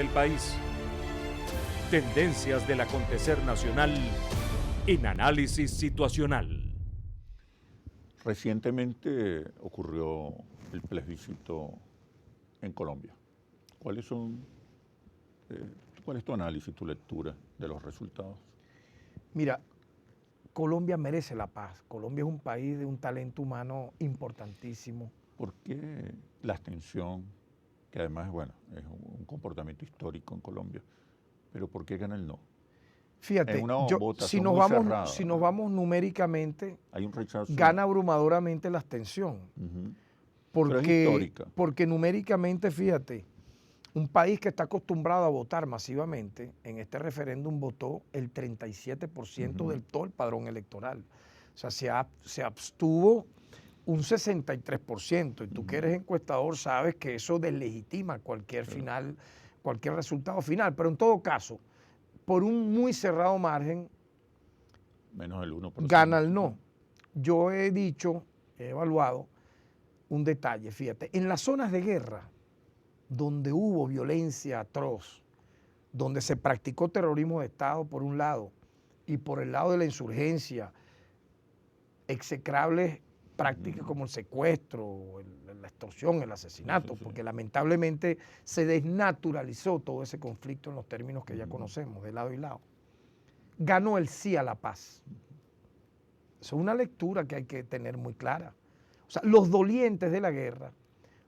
el país. Tendencias del acontecer nacional en análisis situacional. Recientemente ocurrió el plebiscito en Colombia. ¿Cuál es tu análisis, tu lectura de los resultados? Mira, Colombia merece la paz. Colombia es un país de un talento humano importantísimo. ¿Por qué la abstención, que además bueno, es un comportamiento histórico en Colombia, pero por qué gana el no? Fíjate, si nos vamos numéricamente, hay un rechazo. Gana abrumadoramente la abstención. Porque numéricamente, fíjate, un país que está acostumbrado a votar masivamente, en este referéndum votó el 37% del todo el padrón electoral. O sea, se abstuvo un 63%. Y tú que eres encuestador sabes que eso deslegitima cualquier resultado final. Pero en todo caso, por un muy cerrado margen, menos del 1%. Gana el no. Yo he evaluado un detalle, fíjate, en las zonas de guerra, donde hubo violencia atroz, donde se practicó terrorismo de Estado por un lado, y por el lado de la insurgencia, execrables prácticas como el secuestro, la extorsión, el asesinato, porque lamentablemente se desnaturalizó todo ese conflicto en los términos que ya conocemos, de lado y lado. Ganó el sí a la paz. Eso es una lectura que hay que tener muy clara. O sea, los dolientes de la guerra,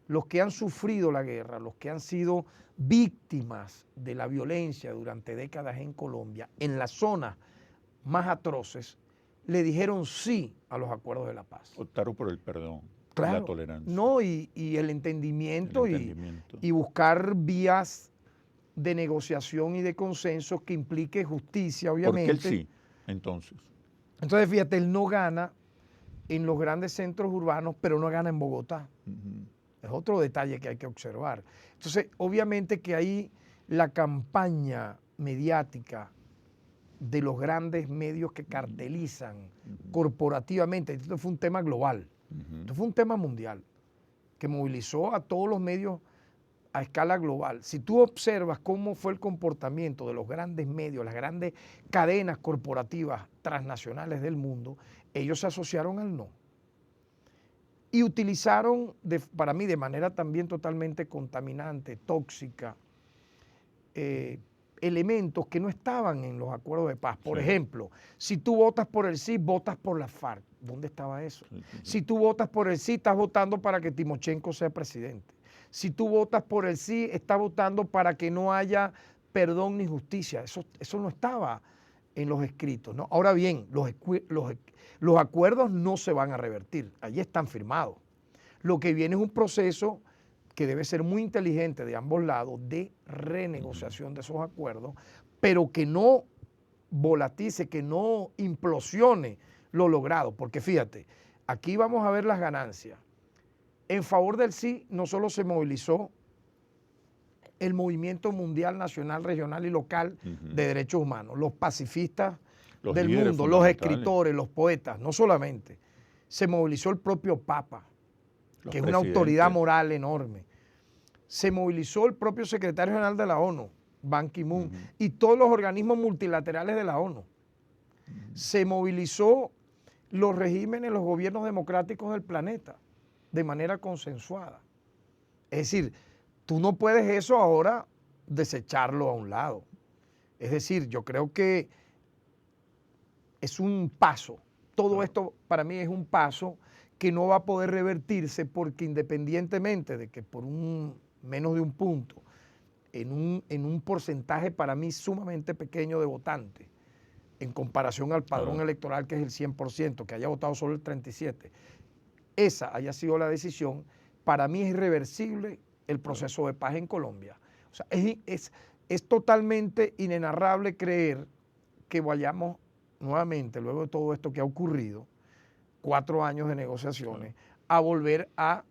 los que han sufrido la guerra, los que han sido víctimas de la violencia durante décadas en Colombia, en las zonas más atroces, le dijeron sí a los acuerdos de la paz. Optaron por el perdón, claro, la tolerancia. No, y el entendimiento. Y buscar vías de negociación y de consenso que implique justicia, obviamente. ¿Por qué el sí, entonces? Entonces, fíjate, él no gana en los grandes centros urbanos, pero no gana en Bogotá. Es otro detalle que hay que observar. Entonces, obviamente que ahí la campaña mediática de los grandes medios que cartelizan corporativamente, esto fue un tema global, esto fue un tema mundial, que movilizó a todos los medios a escala global. Si tú observas cómo fue el comportamiento de los grandes medios, las grandes cadenas corporativas transnacionales del mundo, ellos se asociaron al no. Y utilizaron, para mí, de manera también totalmente contaminante, tóxica, elementos que no estaban en los acuerdos de paz. Por ejemplo, si tú votas por el sí, votas por la FARC. ¿Dónde estaba eso? Si tú votas por el sí, estás votando para que Timochenko sea presidente. Si tú votas por el sí, estás votando para que no haya perdón ni justicia. Eso no estaba en los escritos, ¿no? Ahora bien, los acuerdos no se van a revertir. Allí están firmados. Lo que viene es un proceso que debe ser muy inteligente de ambos lados de renegociación de esos acuerdos, pero que no volatice, que no implosione lo logrado. Porque fíjate, aquí vamos a ver las ganancias. En favor del sí no solo se movilizó el movimiento mundial, nacional, regional y local de derechos humanos, los pacifistas del mundo, los escritores, los poetas, no solamente. Se movilizó el propio Papa, que es una autoridad moral enorme. Se movilizó el propio secretario general de la ONU, Ban Ki-moon, y todos los organismos multilaterales de la ONU. Se movilizó los regímenes, los gobiernos democráticos del planeta, de manera consensuada. Es decir, tú no puedes eso ahora desecharlo a un lado. Es decir, yo creo que es un paso. Todo esto para mí es un paso que no va a poder revertirse porque independientemente de que por menos de un punto, en un porcentaje para mí sumamente pequeño de votantes, en comparación al padrón electoral que es el 100%, que haya votado solo el 37%, esa haya sido la decisión, para mí es irreversible el proceso de paz en Colombia. O sea, es totalmente inenarrable creer que vayamos nuevamente, luego de todo esto que ha ocurrido, 4 años de negociaciones, a volver a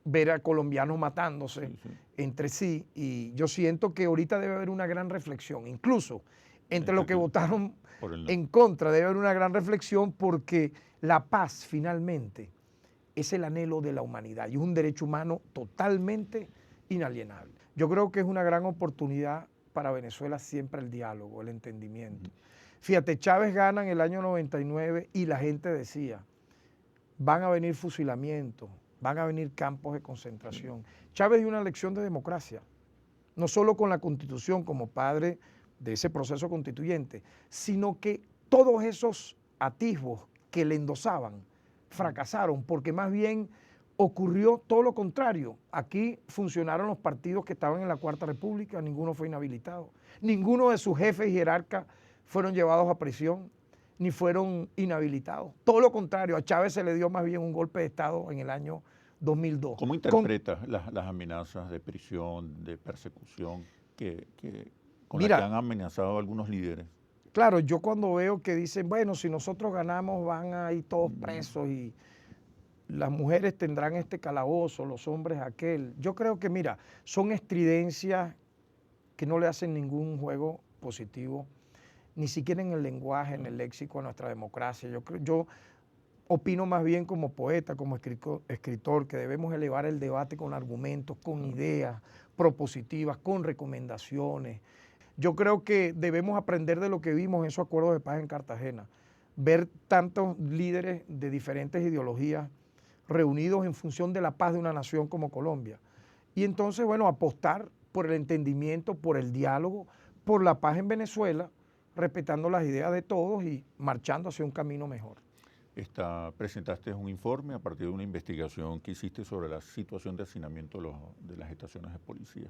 ver a colombianos matándose entre sí. Y yo siento que ahorita debe haber una gran reflexión, incluso entre los que votaron en contra, debe haber una gran reflexión porque la paz finalmente es el anhelo de la humanidad y es un derecho humano totalmente inalienable. Yo creo que es una gran oportunidad para Venezuela siempre el diálogo, el entendimiento. Fíjate, Chávez gana en el año 99 y la gente decía, van a venir fusilamientos, van a venir campos de concentración. Chávez dio una lección de democracia, no solo con la Constitución como padre de ese proceso constituyente, sino que todos esos atisbos que le endosaban fracasaron, porque más bien ocurrió todo lo contrario. Aquí funcionaron los partidos que estaban en la Cuarta República, ninguno fue inhabilitado, ninguno de sus jefes y jerarcas fueron llevados a prisión, ni fueron inhabilitados. Todo lo contrario, a Chávez se le dio más bien un golpe de Estado en el año 2002. ¿Cómo interpretas las amenazas de prisión, de persecución con las que han amenazado a algunos líderes? Claro, yo cuando veo que dicen, bueno, si nosotros ganamos van a ir todos presos y las mujeres tendrán este calabozo, los hombres aquel. Yo creo que, mira, son estridencias que no le hacen ningún juego positivo, ni siquiera en el lenguaje, en el léxico de nuestra democracia. Yo opino más bien como poeta, como escritor, que debemos elevar el debate con argumentos, con ideas propositivas, con recomendaciones. Yo creo que debemos aprender de lo que vimos en esos acuerdos de paz en Cartagena, ver tantos líderes de diferentes ideologías reunidos en función de la paz de una nación como Colombia. Y entonces, bueno, apostar por el entendimiento, por el diálogo, por la paz en Venezuela, respetando las ideas de todos y marchando hacia un camino mejor. Presentaste un informe a partir de una investigación que hiciste sobre la situación de hacinamiento de las estaciones de policía.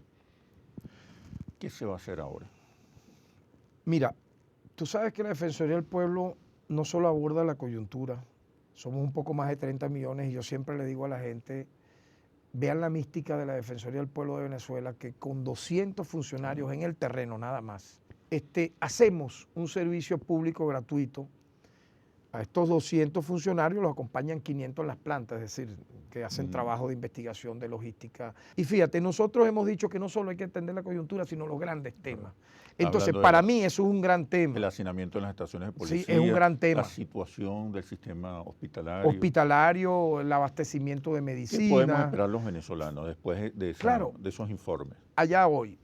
¿Qué se va a hacer ahora? Mira, tú sabes que la Defensoría del Pueblo no solo aborda la coyuntura, somos un poco más de 30 millones y yo siempre le digo a la gente, vean la mística de la Defensoría del Pueblo de Venezuela, que con 200 funcionarios en el terreno nada más, hacemos un servicio público gratuito. A estos 200 funcionarios los acompañan 500 en las plantas, es decir, que hacen trabajo de investigación, de logística. Y fíjate, nosotros hemos dicho que no solo hay que entender la coyuntura, sino los grandes temas. Entonces, para mí eso es un gran tema. El hacinamiento en las estaciones de policía. Sí, es un gran tema. La situación del sistema hospitalario. Hospitalario, el abastecimiento de medicina. ¿Qué podemos esperar los venezolanos después de esos informes? Allá voy.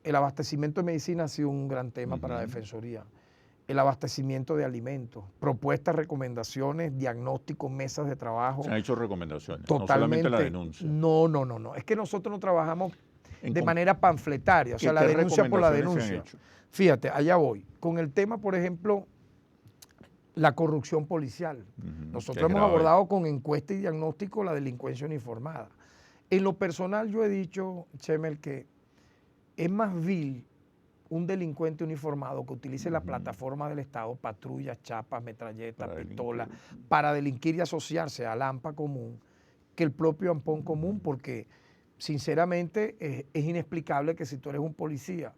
El abastecimiento de medicina ha sido un gran tema para la Defensoría. El abastecimiento de alimentos, propuestas, recomendaciones, diagnósticos, mesas de trabajo. Se han hecho recomendaciones, totalmente, no solamente la denuncia. No. Es que nosotros no trabajamos de manera panfletaria, o sea, la denuncia por la denuncia. Fíjate, allá voy. Con el tema, por ejemplo, la corrupción policial. Nosotros hemos abordado con encuesta y diagnóstico la delincuencia uniformada. En lo personal yo he dicho, Chemel, que es más vil un delincuente uniformado que utilice la plataforma del Estado, patrullas, chapas, metralletas, pistolas, para delinquir y asociarse al AMPA común, que el propio AMPON común, porque sinceramente es inexplicable que si tú eres un policía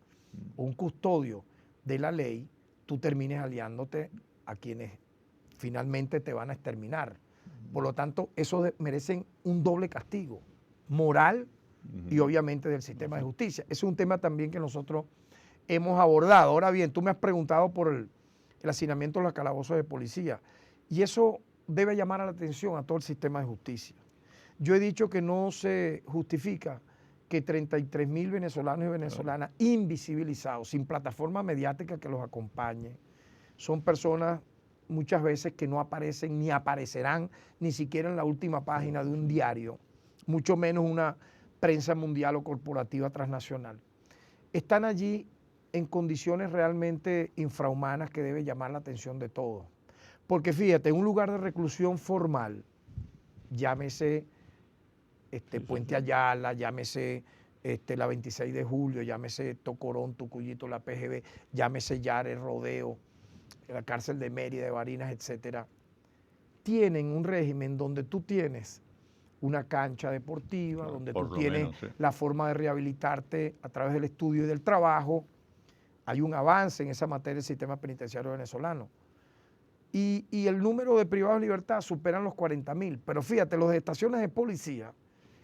o un custodio de la ley, tú termines aliándote a quienes finalmente te van a exterminar. Por lo tanto, esos merecen un doble castigo, moral y obviamente del sistema de justicia. Ese es un tema también que nosotros hemos abordado. Ahora bien, tú me has preguntado por el hacinamiento de los calabozos de policía y eso debe llamar a la atención a todo el sistema de justicia. Yo he dicho que no se justifica que 33.000 venezolanos y venezolanas invisibilizados, sin plataforma mediática que los acompañe, son personas muchas veces que no aparecen ni aparecerán ni siquiera en la última página de un diario, mucho menos una prensa mundial o corporativa transnacional. Están allí en condiciones realmente infrahumanas que debe llamar la atención de todos. Porque fíjate, en un lugar de reclusión formal, llámese Puente Ayala, llámese la 26 de julio, llámese Tocorón, Tucuyito, la PGB, llámese Yare, Rodeo, la cárcel de Mérida, de Barinas, etcétera, tienen un régimen donde tú tienes una cancha deportiva, donde tú tienes la forma de rehabilitarte a través del estudio y del trabajo. Hay un avance en esa materia del sistema penitenciario venezolano. Y el número de privados de libertad superan los 40.000. Pero fíjate, los de estaciones de policía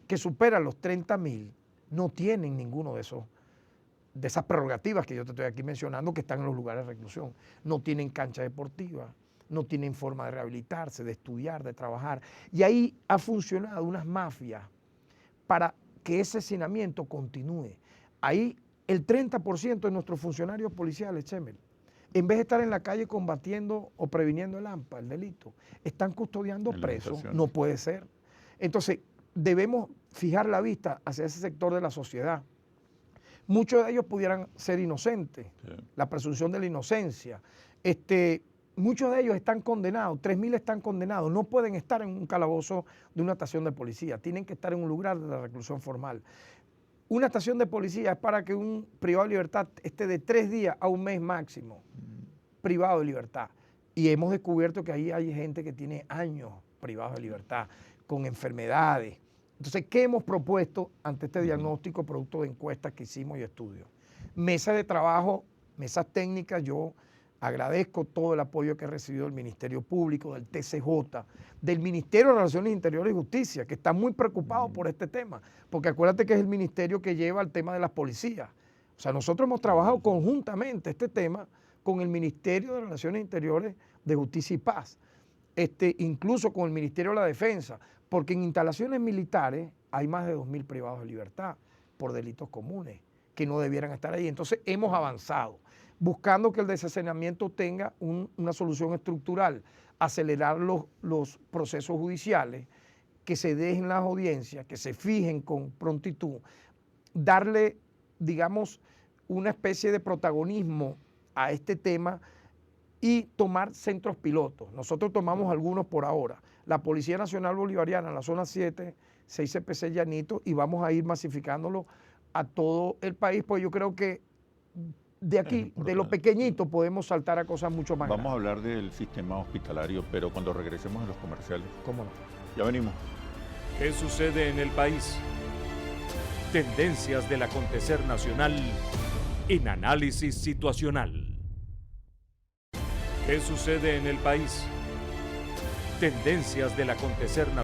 que superan los 30.000 no tienen ninguno de esas prerrogativas que yo te estoy aquí mencionando que están en los lugares de reclusión. No tienen cancha deportiva, no tienen forma de rehabilitarse, de estudiar, de trabajar. Y ahí ha funcionado unas mafias para que ese hacinamiento continúe. Ahí el 30% de nuestros funcionarios policiales, Chemel, en vez de estar en la calle combatiendo o previniendo el AMPA, el delito, están custodiando presos. No puede ser. Entonces, debemos fijar la vista hacia ese sector de la sociedad. Muchos de ellos pudieran ser inocentes, la presunción de la inocencia. Muchos de ellos están condenados, 3.000 están condenados, no pueden estar en un calabozo de una estación de policía, tienen que estar en un lugar de la reclusión formal. Una estación de policía es para que un privado de libertad esté de 3 días a 1 mes máximo, privado de libertad. Y hemos descubierto que ahí hay gente que tiene años privados de libertad, con enfermedades. Entonces, ¿qué hemos propuesto ante este diagnóstico producto de encuestas que hicimos y estudios? Mesas de trabajo, mesas técnicas. Yo agradezco todo el apoyo que he recibido del Ministerio Público, del TCJ, del Ministerio de Relaciones Interiores y Justicia, que está muy preocupado por este tema, porque acuérdate que es el ministerio que lleva el tema de las policías. O sea, nosotros hemos trabajado conjuntamente este tema con el Ministerio de Relaciones Interiores de Justicia y Paz, incluso con el Ministerio de la Defensa, porque en instalaciones militares hay más de 2.000 privados de libertad por delitos comunes que no debieran estar ahí. Entonces hemos avanzado, buscando que el desacenamiento tenga una solución estructural, acelerar los procesos judiciales, que se dejen las audiencias, que se fijen con prontitud, darle, digamos, una especie de protagonismo a este tema y tomar centros pilotos. Nosotros tomamos algunos por ahora. La Policía Nacional Bolivariana en la zona 7, 6 CPC Llanito, y vamos a ir masificándolo a todo el país, pues yo creo que de aquí, de lo pequeñito, podemos saltar a cosas mucho más grandes. Vamos a hablar del sistema hospitalario, pero cuando regresemos a los comerciales. ¿Cómo no? Ya venimos. ¿Qué sucede en el país? Tendencias del acontecer nacional en análisis situacional. ¿Qué sucede en el país? Tendencias del acontecer nacional.